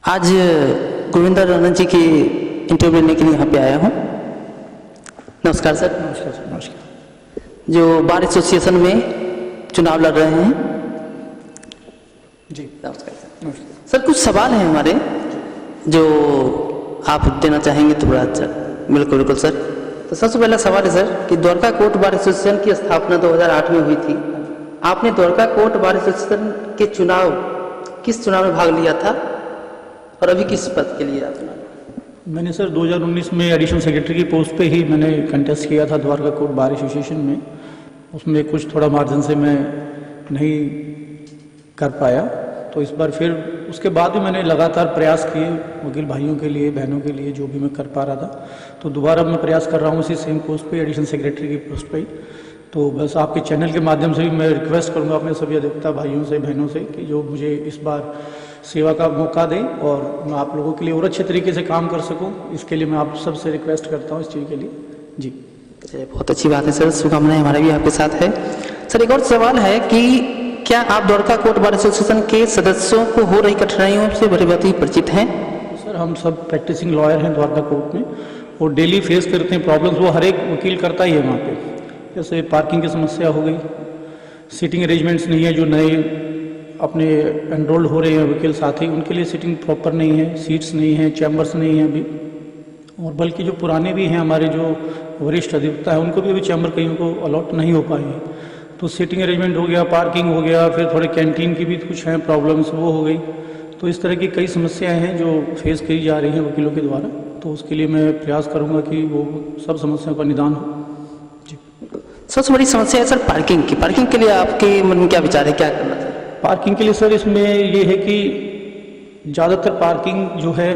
आज गोविंदा रनन जी की इंटरव्यू लेने के लिए यहाँ पे आया हूँ। नमस्कार सर। नमस्कार सर। नमस्कार। जो बार एसोसिएशन में चुनाव लड़ रहे हैं। जी नमस्कार सर। नमस्कार सर कुछ सवाल हैं हमारे जो आप देना चाहेंगे तो बड़ा अच्छा। बिल्कुल बिल्कुल सर। तो सबसे पहला सवाल है सर कि द्वारका कोर्ट बार एसोसिएशन की स्थापना 2008 में हुई थी। आपने द्वारका कोर्ट बार एसोसिएशन के किस चुनाव में भाग लिया था और अभी किस पद के लिए आप चुनाव? मैंने सर 2019 में एडिशनल सेक्रेटरी की पोस्ट पे ही मैंने कंटेस्ट किया था द्वारका कोर्ट बार एसोसिएशन में। उसमें कुछ थोड़ा मार्जिन से मैं नहीं कर पाया, तो इस बार फिर उसके बाद भी मैंने लगातार प्रयास किए वकील भाइयों के लिए, बहनों के लिए, जो भी मैं कर पा रहा था। तो दोबारा मैं प्रयास कर रहा हूँ इसी सेम पोस्ट पे, एडिशनल सेक्रेटरी की पोस्ट पे ही। तो बस आपके चैनल के माध्यम से भी मैं रिक्वेस्ट करूँगा अपने सभी अधिवक्ता भाइयों से, बहनों से कि जो मुझे इस बार सेवा का मौका दें और मैं आप लोगों के लिए और अच्छे तरीके से काम कर सकूं, इसके लिए मैं आप सबसे रिक्वेस्ट करता हूं इस चीज़ के लिए। जी चलिए, बहुत अच्छी बात है सर। शुभकामनाएं हमारा भी आपके साथ है। सर एक और सवाल है कि क्या आप द्वारका कोर्ट बार एसोसिएशन के सदस्यों को हो रही कठिनाइयों से भली भांति परिचित हैं? सर, हम सब प्रैक्टिसिंग लॉयर हैं द्वारका कोर्ट में और डेली फेस करते हैं प्रॉब्लम्स, वो हर एक वकील करता ही है वहाँ पे। जैसे पार्किंग की समस्या हो गई, सीटिंग अरेंजमेंट्स नहीं है, जो नए अपने एनरोल्ड हो रहे हैं वकील साथी, उनके लिए सीटिंग प्रॉपर नहीं है, सीट्स नहीं है, चैम्बर्स नहीं है अभी। और बल्कि जो पुराने भी हैं हमारे जो वरिष्ठ अधिवक्ता हैं, उनको भी अभी चैम्बर कहीं को अलॉट नहीं हो पाए हैं। तो सीटिंग अरेंजमेंट हो गया, पार्किंग हो गया, फिर थोड़े कैंटीन की भी कुछ हैं प्रॉब्लम्स, वो हो गई। तो इस तरह की कई समस्याएं हैं जो फेस की जा रही हैं वकीलों के द्वारा। तो उसके लिए मैं प्रयास करूँगा कि वो सब समस्याओं का निदान हो। जी, सबसे बड़ी समस्या है सर पार्किंग की। पार्किंग के लिए आपके मन में क्या विचार है, क्या करना चाहिए? पार्किंग के लिए सर इसमें ये है कि ज़्यादातर पार्किंग जो है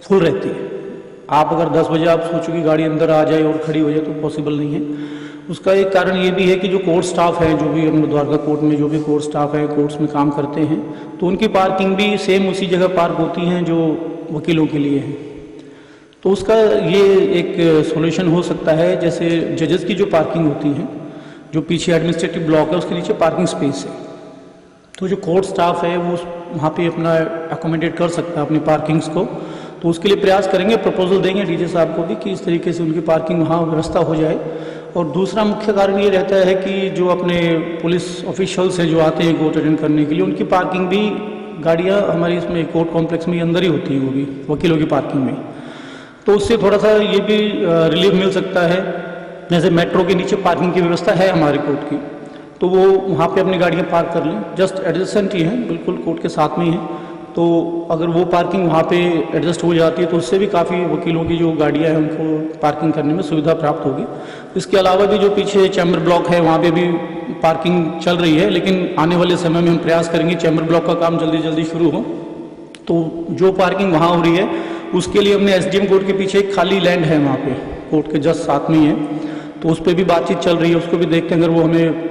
फुल रहती है। आप अगर 10 बजे आप सोचो कि गाड़ी अंदर आ जाए और खड़ी हो जाए तो पॉसिबल नहीं है। उसका एक कारण ये भी है कि जो कोर्ट स्टाफ है, जो भी हम द्वारका कोर्ट में जो भी कोर्ट स्टाफ है, कोर्ट्स में काम करते हैं, तो उनकी पार्किंग भी सेम उसी जगह पार्क होती हैं जो वकीलों के लिए है। तो उसका ये एक सॉल्यूशन हो सकता है, जैसे जजेस की जो पार्किंग होती है, जो पीछे एडमिनिस्ट्रेटिव ब्लॉक है उसके नीचे पार्किंग स्पेस है, तो जो कोर्ट स्टाफ है वो वहाँ पे अपना अकोमोडेट कर सकता है अपनी पार्किंग्स को। तो उसके लिए प्रयास करेंगे, प्रपोजल देंगे डीजे साहब को भी कि इस तरीके से उनकी पार्किंग वहाँ व्यवस्था हो जाए। और दूसरा मुख्य कारण ये रहता है कि जो अपने पुलिस ऑफिशियल्स हैं जो आते हैं कोर्ट अटेंड करने के लिए, उनकी पार्किंग भी गाड़ियाँ हमारी इसमें कोर्ट कॉम्प्लेक्स में अंदर ही होती है, वो भी वकीलों की पार्किंग में। तो उससे थोड़ा सा ये भी रिलीफ मिल सकता है। जैसे मेट्रो के नीचे पार्किंग की व्यवस्था है हमारे कोर्ट की, तो वो वहाँ पे अपनी गाड़ियाँ पार्क कर लें, जस्ट एडजस्टेंट ही हैं, बिल्कुल कोर्ट के साथ में ही है। तो अगर वो पार्किंग वहाँ पे एडजस्ट हो जाती है तो उससे भी काफ़ी वकीलों की जो गाड़ियाँ हैं उनको पार्किंग करने में सुविधा प्राप्त होगी। इसके अलावा भी जो पीछे चैम्बर ब्लॉक है वहाँ पे भी पार्किंग चल रही है, लेकिन आने वाले समय में हम प्रयास करेंगे चैम्बर ब्लॉक का काम जल्दी जल्दी शुरू हो। तो जो पार्किंग वहाँ हो रही है उसके लिए हमने SDM कोर्ट के पीछे एक खाली लैंड है वहाँ पे, कोर्ट के जस्ट साथ में ही है, तो उस पर भी बातचीत चल रही है। उसको भी देखते हैं, अगर वो हमें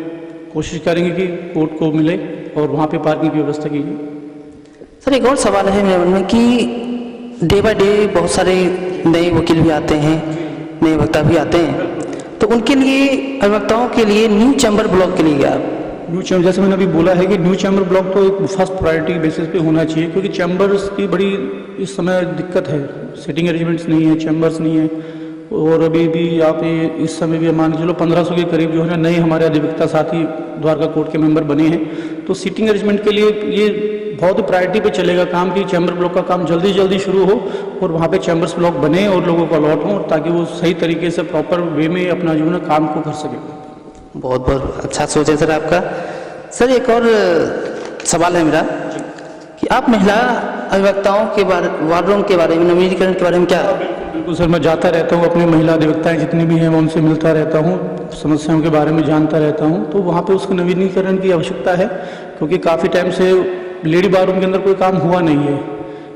कोशिश करेंगे कि कोर्ट को मिले और वहाँ पे पार्किंग की व्यवस्था की जाए। सर एक और सवाल है मेरे मन में कि डे बाय डे बहुत सारे नए वकील भी आते हैं, नए वक्ता भी आते हैं, तो उनके लिए, अधिवक्ताओं के लिए न्यू चैम्बर ब्लॉक के लिए आप? न्यू चैम्बर, जैसे मैंने अभी बोला है कि न्यू चैम्बर ब्लॉक तो एक फर्स्ट प्रायोरिटी बेसिस पे होना चाहिए, क्योंकि चैम्बर्स की बड़ी इस समय दिक्कत है। सिटिंग अरेंजमेंट्स नहीं है, चैम्बर्स नहीं है। और अभी भी आप ये इस समय भी मान के चलो 1500 के करीब जो है ना नए हमारे अधिवक्ता साथी द्वारका कोर्ट के मेंबर बने हैं। तो सीटिंग अरेंजमेंट के लिए ये बहुत प्रायोरिटी पे चलेगा काम कि चैम्बर ब्लॉक का काम जल्दी जल्दी शुरू हो और वहाँ पे चैम्बर्स ब्लॉक बने और लोगों को अलॉट हो, ताकि वो सही तरीके से प्रॉपर वे में अपना जो है ना काम को कर सके। बहुत बहुत अच्छा सोच है सर आपका। सर एक और सवाल है मेरा कि आप महिला अधिवक्ताओं के बारे, वार्डरूम के बारे में, नवीनीकरण के बारे में क्या? बिल्कुल सर, मैं जाता रहता हूँ, अपनी महिला अधिवक्ताएं जितनी भी हैं मैं उनसे मिलता रहता हूँ, समस्याओं के बारे में जानता रहता हूँ। तो वहाँ पे उसको नवीनीकरण की आवश्यकता है, क्योंकि काफ़ी टाइम से लेडी बाथरूम के अंदर कोई काम हुआ नहीं है।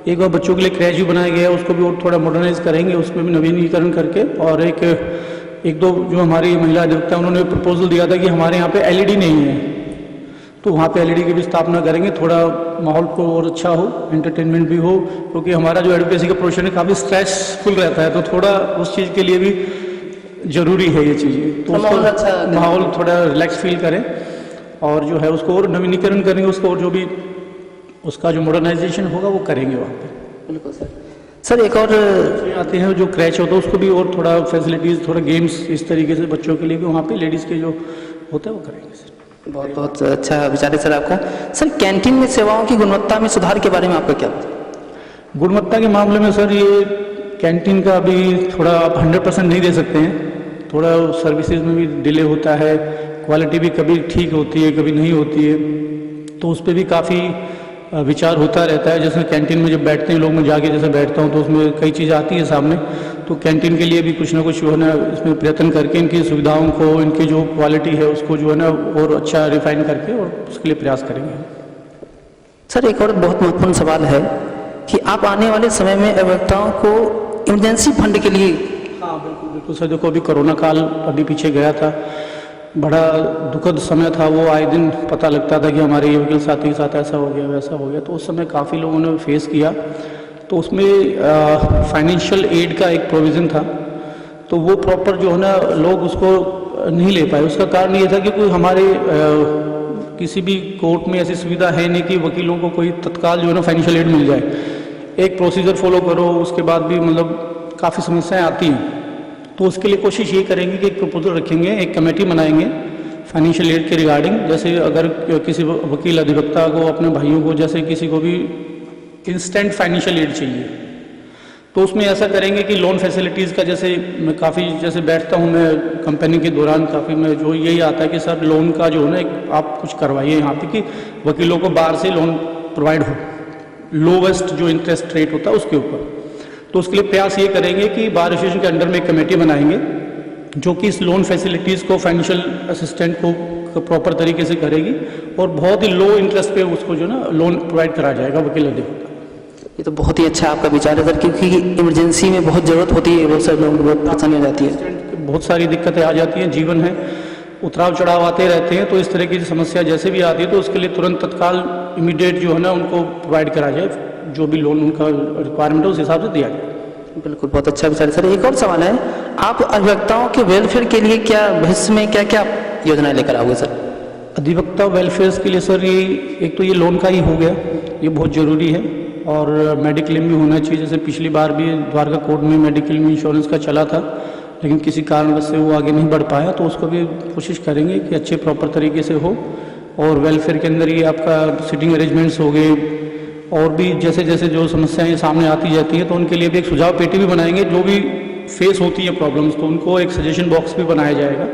एक बार बच्चों के लिए क्रैच भी बनाया गया है, उसको भी और थोड़ा मॉडर्नाइज करेंगे, उसमें भी नवीनीकरण करके। और एक दो जो हमारी महिला अधिवक्ता उन्होंने प्रपोजल दिया था कि हमारे यहाँ पे LED नहीं है, तो वहाँ पे LED की भी स्थापना करेंगे, थोड़ा माहौल को और अच्छा हो, एंटरटेनमेंट भी हो, क्योंकि हमारा जो एडवोकेसी का प्रोफेशन है काफ़ी स्ट्रेसफुल रहता है, तो थोड़ा उस चीज़ के लिए भी जरूरी है ये चीज़ें। तो उसको माहौल थोड़ा रिलैक्स फील करें और जो है उसको और नवीनीकरण करेंगे, उसको और जो भी उसका जो मॉडर्नाइजेशन होगा वो करेंगे वहाँ पे। बिल्कुल सर। सर एक और आते हैं जो क्रैच होता है उसको भी और थोड़ा फैसिलिटीज़, थोड़ा गेम्स इस तरीके से बच्चों के लिए भी वहाँ पे लेडीज़ के जो होता है वो करेंगे सर। बहुत बहुत अच्छा विचार है सर आपका। सर कैंटीन में सेवाओं की गुणवत्ता में सुधार के बारे में आपका क्या? गुणवत्ता के मामले में सर ये कैंटीन का अभी थोड़ा आप 100% नहीं दे सकते हैं, थोड़ा सर्विसेज में भी डिले होता है, क्वालिटी भी कभी ठीक होती है कभी नहीं होती है, तो उस पर भी काफ़ी विचार होता रहता है। जैसे कैंटीन में जब बैठते हैं लोग, मैं जाके जैसे बैठता हूँ तो उसमें कई चीज़ें आती हैं सामने, तो कैंटीन के लिए भी कुछ ना कुछ जो है ना इसमें प्रयत्न करके इनकी सुविधाओं को, इनकी जो क्वालिटी है उसको जो है ना और अच्छा रिफाइन करके और उसके लिए प्रयास करेंगे। सर एक और बहुत महत्वपूर्ण सवाल है कि आप आने वाले समय में अभियंताओं को इमरजेंसी फंड के लिए। हाँ बिल्कुल बिल्कुल सर, देखो अभी कोरोना काल अभी पीछे गया था, बड़ा दुखद समय था वो। आए दिन पता लगता था कि हमारे ये वकील साथी के साथ ऐसा हो गया वैसा हो गया, तो उस समय काफ़ी लोगों ने फेस किया। तो उसमें फाइनेंशियल एड का एक प्रोविज़न था, तो वो प्रॉपर जो है ना लोग उसको नहीं ले पाए। उसका कारण ये था कि कोई हमारे किसी भी कोर्ट में ऐसी सुविधा है नहीं कि वकीलों को कोई तत्काल जो है ना फाइनेंशियल एड मिल जाए। एक प्रोसीजर फॉलो करो, उसके बाद भी मतलब काफ़ी समस्याएं आती हैं। तो उसके लिए कोशिश ये करेंगे कि एक प्रपोजल रखेंगे, एक कमेटी बनाएंगे फाइनेंशियल एड के रिगार्डिंग। जैसे अगर किसी वकील अधिवक्ता को, अपने भाइयों को, जैसे किसी को भी इंस्टेंट फाइनेंशियल एड चाहिए, तो उसमें ऐसा करेंगे कि लोन फैसिलिटीज़ का, जैसे मैं काफ़ी जैसे बैठता हूँ मैं कंपनी के दौरान, काफ़ी मैं जो यही आता है कि सर लोन का जो है ना आप कुछ करवाइए यहाँ पे कि वकीलों को बाहर से लोन प्रोवाइड हो, लोवेस्ट जो इंटरेस्ट रेट होता है उसके ऊपर। तो उसके लिए प्रयास ये करेंगे कि बार एसोसिएशन के अंडर में एक कमेटी बनाएंगे जो कि इस लोन फैसिलिटीज़ को, फाइनेंशियल असिस्टेंट को प्रॉपर तरीके से करेगी और बहुत ही लो इंटरेस्ट पे उसको जो ना लोन प्रोवाइड करा जाएगा वकील अधिवक्ता। ये तो बहुत ही अच्छा आपका विचार है सर, क्योंकि इमरजेंसी में बहुत ज़रूरत होती है, बहुत सारे लोगों को बहुत परेशानी हो जाती है, बहुत सारी दिक्कतें आ जाती हैं, जीवन है, उतराव चढ़ाव आते रहते हैं। तो इस तरह की समस्या जैसे भी आती है तो उसके लिए तुरंत तत्काल इमीडिएट जो है ना उनको प्रोवाइड करा जाए, जो भी लोन उनका रिक्वायरमेंट है उस हिसाब से दिया जाए। बिल्कुल, बहुत अच्छा विचार है सर। एक और सवाल है, आप अधिवक्ताओं के वेलफेयर के लिए क्या भविष्य में क्या क्या योजनाएं लेकर आओगे सर? अधिवक्ता वेलफेयर के लिए सर ये एक तो ये लोन का ही हो गया, ये बहुत ज़रूरी है, और मेडिक्लेम भी होना चाहिए। जैसे पिछली बार भी द्वारका कोर्ट में मेडिक्लेम इंश्योरेंस का चला था, लेकिन किसी कारणवश से वो आगे नहीं बढ़ पाया, तो उसको भी कोशिश करेंगे कि अच्छे प्रॉपर तरीके से हो। और वेलफेयर के अंदर ये आपका सिटिंग अरेंजमेंट्स हो गए, और भी जैसे जैसे जो समस्याएं सामने आती जाती हैं तो उनके लिए भी एक सुझाव पेटी भी बनाएंगे। जो भी फेस होती है प्रॉब्लम्स, तो उनको एक सजेशन बॉक्स भी बनाया जाएगा,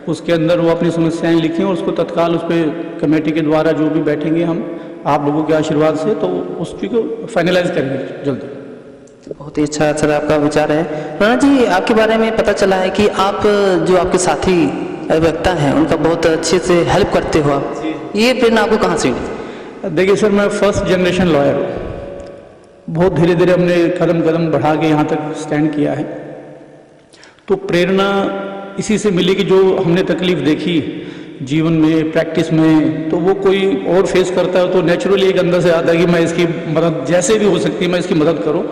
उसके अंदर वो अपनी समस्याएं लिखें और उसको तत्काल उस पर कमेटी के द्वारा जो भी बैठेंगे हम आप लोगों के आशीर्वाद से, तो उस चीज़ को फाइनलाइज करेंगे जल्दी। बहुत ही अच्छा सर आपका विचार है। राणा जी, आपके बारे में पता चला है कि आप जो आपके साथी अधिवक्ता हैं उनका बहुत अच्छे से हेल्प करते हो आप, ये प्रेरणा आपको कहाँ से मिली? देखिए सर, मैं फर्स्ट जनरेशन लॉयर हूँ, बहुत धीरे धीरे हमने कदम कदम बढ़ा के यहाँ तक स्टैंड किया है। तो प्रेरणा इसी से मिली कि जो हमने तकलीफ देखी जीवन में, प्रैक्टिस में, तो वो कोई और फेस करता है तो नेचुरली एक अंदर से आता है कि मैं इसकी मदद जैसे भी हो सकती है मैं इसकी मदद करूं,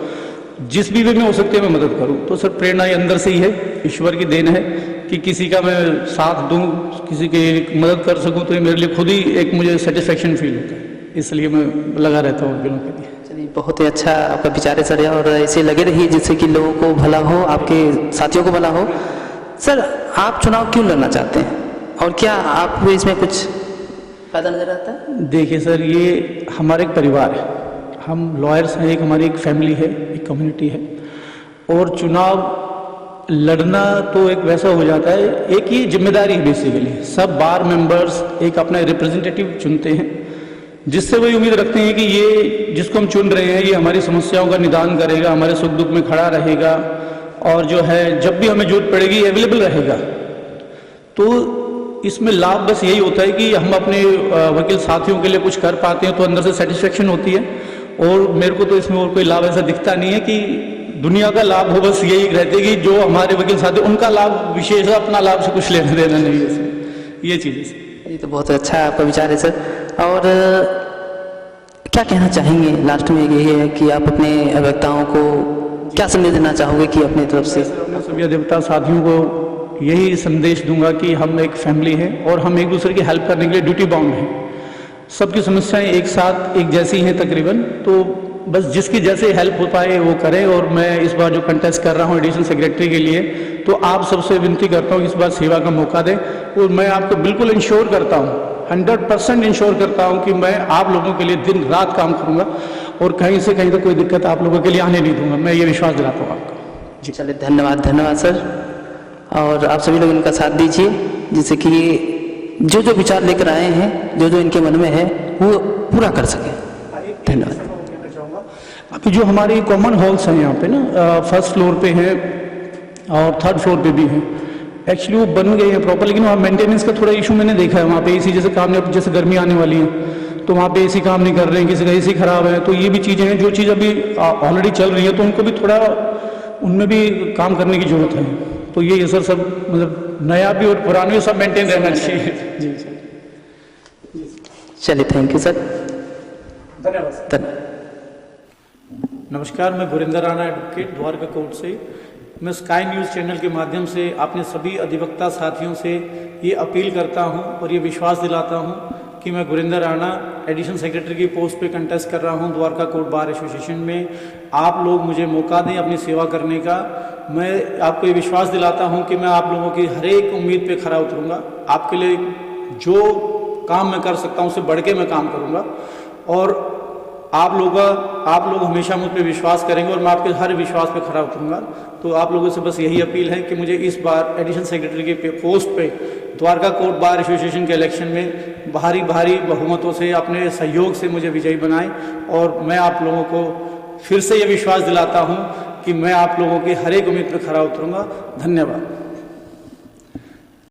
जिस भी वे में हो सकती है मैं मदद करूं। तो सर प्रेरणा ये अंदर से ही है, ईश्वर की देन है कि किसी का मैं साथ दूं, किसी की मदद कर सकूं, तो ये मेरे लिए खुद ही एक मुझे सेटिस्फेक्शन फील होता है, इसलिए मैं लगा रहता हूँ वकीलों के लिए। चलिए, बहुत ही अच्छा आपका विचार है सर, और ऐसे लगे रहिए जिससे कि लोगों को भला हो, आपके साथियों को भला हो। सर, आप चुनाव क्यों लड़ना चाहते हैं और क्या आपको इसमें कुछ फायदा नजर आता है? देखिए सर, ये हमारे एक परिवार है, हम लॉयर्स हैं, एक हमारी एक फैमिली है, एक कम्युनिटी है, और चुनाव लड़ना तो एक वैसा हो जाता है, एक ये जिम्मेदारी है बेसिकली। सब बार मेंबर्स एक अपना रिप्रेजेंटेटिव चुनते हैं, जिससे वही उम्मीद रखते हैं कि ये जिसको हम चुन रहे हैं ये हमारी समस्याओं का निदान करेगा, हमारे सुख दुख में खड़ा रहेगा, और जो है जब भी हमें जरूरत पड़ेगी अवेलेबल रहेगा। तो इसमें लाभ बस यही होता है कि हम अपने वकील साथियों के लिए कुछ कर पाते हैं, तो अंदर से सेटिस्फेक्शन होती है। और मेरे को तो इसमें और कोई लाभ ऐसा दिखता नहीं है कि दुनिया का लाभ हो, बस यही रहते कि जो हमारे वकील साथी उनका लाभ विशेष है, अपना लाभ से कुछ लेना देना नहीं है इसमें, ये चीज़ है। ये तो बहुत अच्छा आपका विचार है सर। और क्या कहना चाहेंगे लास्ट में? यही है कि आप अपने अधिवक्ताओं को क्या संदेश देना चाहोगे कि अपनी तरफ से? मैं सभी अधिवक्ता साथियों को यही संदेश दूंगा कि हम एक फैमिली है और हम एक दूसरे की हेल्प करने के लिए ड्यूटी बाउंड हैं। सबकी समस्याएं एक साथ एक जैसी हैं तकरीबन, तो बस जिसकी जैसे हेल्प हो पाए वो करे। और मैं इस बार जो कंटेस्ट कर रहा हूँ एडिशनल सेक्रेटरी के लिए, तो आप सबसे विनती करता हूँ इस बार सेवा का मौका दें। और मैं आपको बिल्कुल इंश्योर करता हूँ, 100% इंश्योर करता हूँ कि मैं आप लोगों के लिए दिन रात काम करूँगा और कहीं से कहीं तक कोई दिक्कत आप लोगों के लिए आने नहीं दूंगा। मैं ये विश्वास दिलाता हूँ आपको। जी चलिए, धन्यवाद धन्यवाद सर। और आप सभी लोग इनका साथ दीजिए, जिससे कि जो जो विचार लेकर आए हैं, जो जो इनके मन में है, वो पूरा कर सकें। धन्यवाद। अभी जो हमारे कॉमन हॉल्स हैं यहाँ पे ना, फर्स्ट फ्लोर पे हैं और थर्ड फ्लोर पे भी हैं। एक्चुअली वो बन गए हैं प्रॉपर, लेकिन वहाँ मेंटेनेंस का थोड़ा इशू मैंने देखा है। वहाँ पे एसी जैसे काम नहीं, जैसे गर्मी आने वाली है तो वहाँ पे एसी काम नहीं कर रहे हैं, किसी का एसी खराब है। तो ये भी चीज़ें हैं, जो चीज़ अभी ऑलरेडी चल रही है तो उनको भी थोड़ा उनमें भी काम करने की जरूरत है। तो ये सर सब मतलब नया भी और पुराना भी सब मेंटेन रहना चाहिए। जी सर। चलिए, थैंक यू सर। धन्यवाद। नमस्कार, मैं गुरिंदर राणा एडवोकेट द्वारका कोर्ट से। मैं स्काई न्यूज़ चैनल के माध्यम से अपने सभी अधिवक्ता साथियों से ये अपील करता हूँ और ये विश्वास दिलाता हूँ कि मैं गुरिंदर राणा एडिशनल सेक्रेटरी की पोस्ट पे कंटेस्ट कर रहा हूँ द्वारका कोर्ट बार एसोसिएशन में। आप लोग मुझे मौका दें अपनी सेवा करने का। मैं आपको ये विश्वास दिलाता हूँ कि मैं आप लोगों की हर एक उम्मीद पे खरा उतरूँगा। आपके लिए जो काम मैं कर सकता हूँ उससे बढ़ के मैं काम करूँगा और आप लोग हमेशा मुझ पर विश्वास करेंगे और मैं आपके हर विश्वास पे खरा उतरूँगा। तो आप लोगों से बस यही अपील है कि मुझे इस बार एडिशनल सेक्रेटरी के पोस्ट पे द्वारका कोर्ट बार एसोसिएशन के इलेक्शन में भारी बहुमतों से अपने सहयोग से मुझे विजयी बनाएं। और मैं आप लोगों को फिर से ये विश्वास दिलाता हूँ कि मैं आप लोगों की हर एक उम्मीद पर खरा उतरूँगा। धन्यवाद।